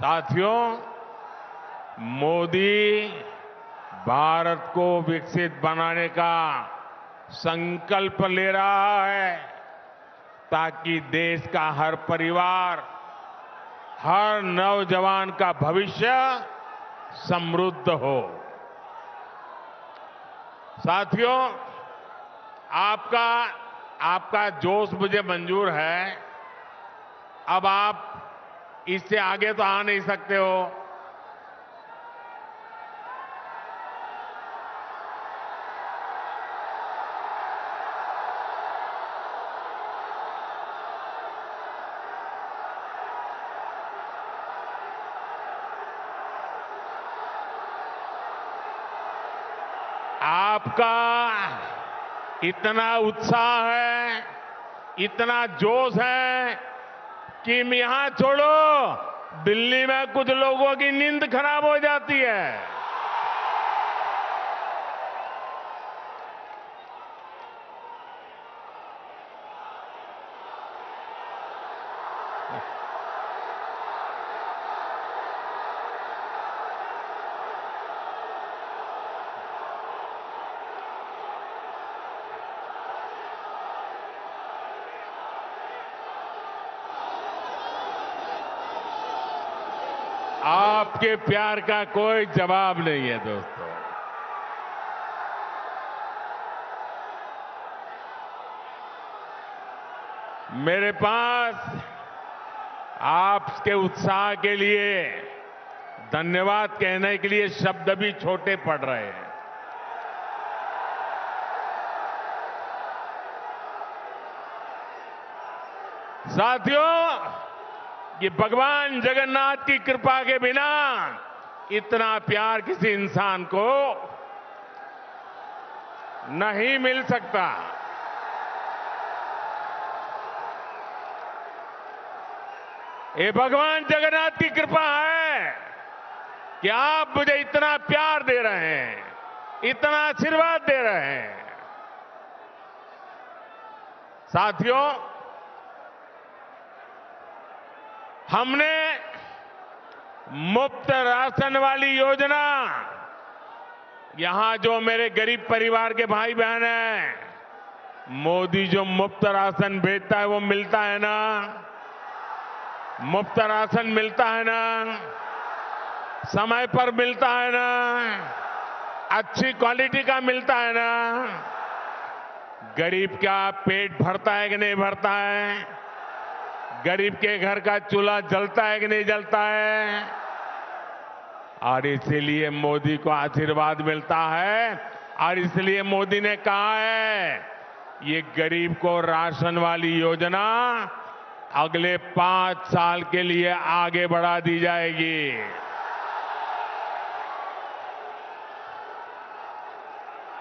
साथियों, मोदी भारत को विकसित बनाने का संकल्प ले रहा है ताकि देश का हर परिवार, हर नौजवान का भविष्य समृद्ध हो। साथियों, आपका जोश मुझे मंजूर है। अब आप इससे आगे तो आ नहीं सकते हो। आपका इतना उत्साह है, इतना जोश है कि यहां छोड़ो, दिल्ली में कुछ लोगों की नींद खराब हो जाती है। आपके प्यार का कोई जवाब नहीं है दोस्तों। मेरे पास आपके उत्साह के लिए धन्यवाद कहने के लिए शब्द भी छोटे पड़ रहे हैं। साथियों, ये भगवान जगन्नाथ की कृपा के बिना इतना प्यार किसी इंसान को नहीं मिल सकता। ये भगवान जगन्नाथ की कृपा है कि आप मुझे इतना प्यार दे रहे हैं, इतना आशीर्वाद दे रहे हैं। साथियों, हमने मुफ्त राशन वाली योजना, यहां जो मेरे गरीब परिवार के भाई बहन हैं, मोदी जो मुफ्त राशन भेजता है वो मिलता है ना? मुफ्त राशन मिलता है ना? समय पर मिलता है ना? अच्छी क्वालिटी का मिलता है ना? गरीब का पेट भरता है कि नहीं भरता है? गरीब के घर का चूल्हा जलता है कि नहीं जलता है? और इसलिए मोदी को आशीर्वाद मिलता है और इसलिए मोदी ने कहा है ये गरीब को राशन वाली योजना अगले 5 साल के लिए आगे बढ़ा दी जाएगी।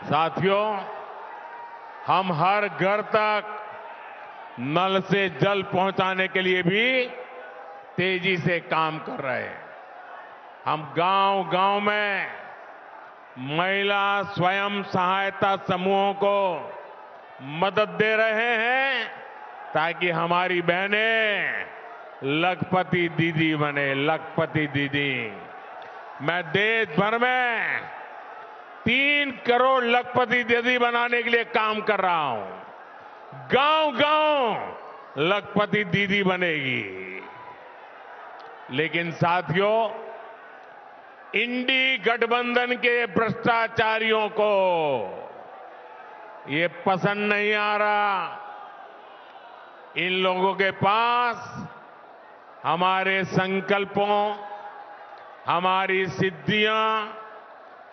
साथियों, हम हर घर तक नल से जल पहुंचाने के लिए भी तेजी से काम कर रहे हैं। हम गांव-गांव में महिला स्वयं सहायता समूहों को मदद दे रहे हैं ताकि हमारी बहनें लखपति दीदी बने, लखपति दीदी। मैं देश भर में 3 करोड़ लखपति दीदी बनाने के लिए काम कर रहा हूं। गांव-गांव लखपति दीदी बनेगी। लेकिन साथियों, इंडी गठबंधन के भ्रष्टाचारियों को ये पसंद नहीं आ रहा। इन लोगों के पास हमारे संकल्पों, हमारी सिद्धियां,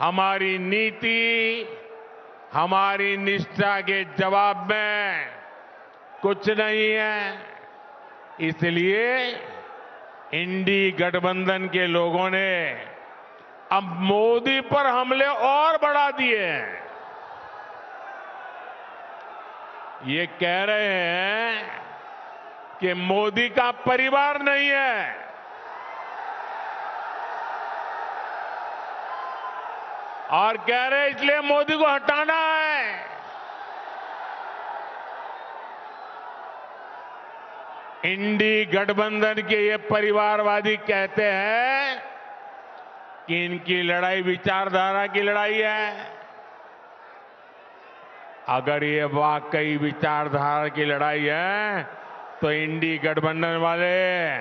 हमारी नीति, हमारी निष्ठा के जवाब में कुछ नहीं है। इसलिए इंडी गठबंधन के लोगों ने अब मोदी पर हमले और बढ़ा दिए हैं। ये कह रहे हैं कि मोदी का परिवार नहीं है, और कह रहे हैं इसलिए मोदी को हटाना है। इंडी गठबंधन के ये परिवारवादी कहते हैं कि इनकी लड़ाई विचारधारा की लड़ाई है। अगर ये वाकई विचारधारा की लड़ाई है तो इंडी गठबंधन वाले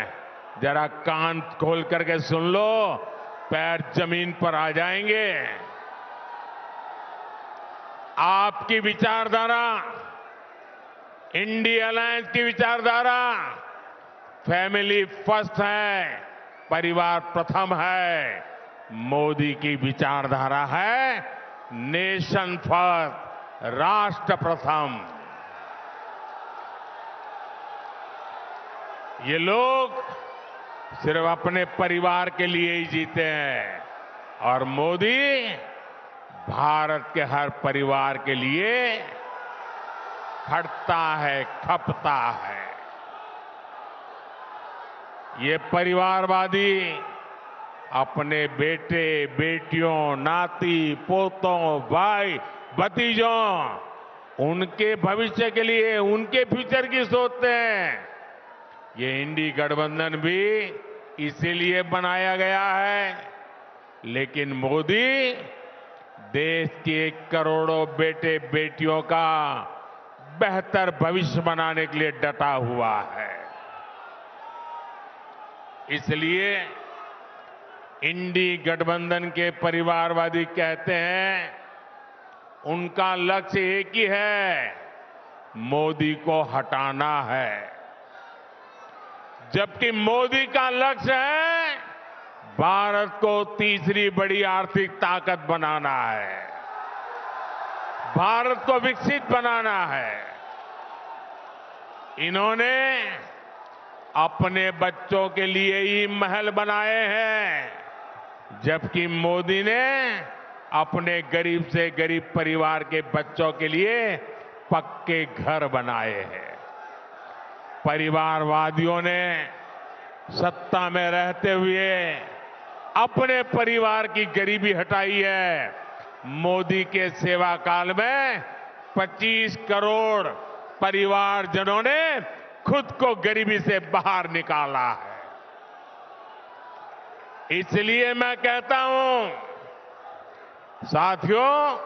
जरा कान खोल करके सुन लो, पैर जमीन पर आ जाएंगे। आपकी विचारधारा, इंडी अलायंस की विचारधारा फैमिली फर्स्ट है, परिवार प्रथम है। मोदी की विचारधारा है नेशन फर्स्ट, राष्ट्र प्रथम। ये लोग सिर्फ अपने परिवार के लिए ही जीते हैं और मोदी भारत के हर परिवार के लिए खटता है, खपता है। ये परिवारवादी अपने बेटे बेटियों, नाती पोतों, भाई भतीजों, उनके भविष्य के लिए, उनके फ्यूचर की सोचते हैं। ये इंडी गठबंधन भी इसीलिए बनाया गया है। लेकिन मोदी देश के करोड़ों बेटे बेटियों का बेहतर भविष्य बनाने के लिए डटा हुआ है। इसलिए इंडी गठबंधन के परिवारवादी कहते हैं उनका लक्ष्य एक ही है, मोदी को हटाना है। जबकि मोदी का लक्ष्य है भारत को तीसरी बड़ी आर्थिक ताकत बनाना है, भारत को विकसित बनाना है। इन्होंने अपने बच्चों के लिए ही महल बनाए हैं, जबकि मोदी ने अपने गरीब से गरीब परिवार के बच्चों के लिए पक्के घर बनाए हैं। परिवारवादियों ने सत्ता में रहते हुए अपने परिवार की गरीबी हटाई है। मोदी के सेवा काल में 25 करोड़ परिवारजनों ने खुद को गरीबी से बाहर निकाला है। इसलिए मैं कहता हूं साथियों,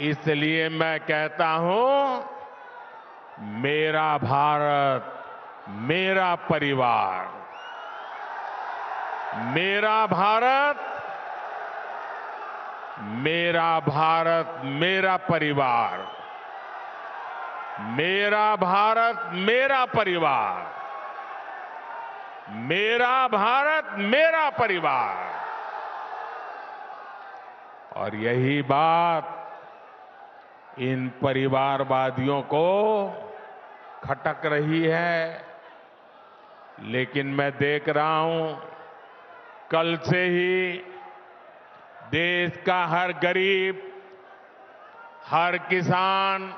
इसलिए मैं कहता हूं मेरा भारत, मेरा परिवार। मेरा भारत, मेरा भारत, मेरा परिवार। मेरा भारत, मेरा परिवार। मेरा भारत, मेरा परिवार। और यही बात इन परिवारवादियों को खटक रही है। लेकिन मैं देख रहा हूं कल से ही देश का हर गरीब, हर किसान,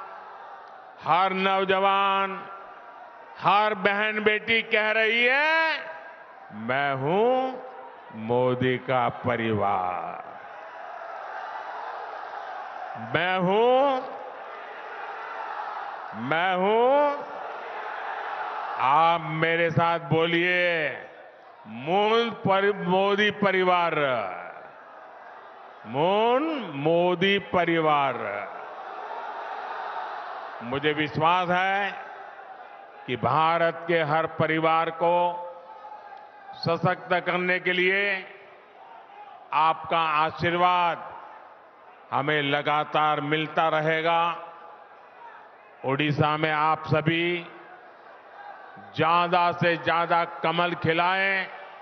हर नौजवान, हर बहन बेटी कह रही है मैं हूं मोदी का परिवार। मैं हूं। आप मेरे साथ बोलिए, मोदी परिवार। मोदी परिवार। मुझे विश्वास है कि भारत के हर परिवार को सशक्त करने के लिए आपका आशीर्वाद हमें लगातार मिलता रहेगा। ओडिशा में आप सभी ज्यादा से ज्यादा कमल खिलाएं,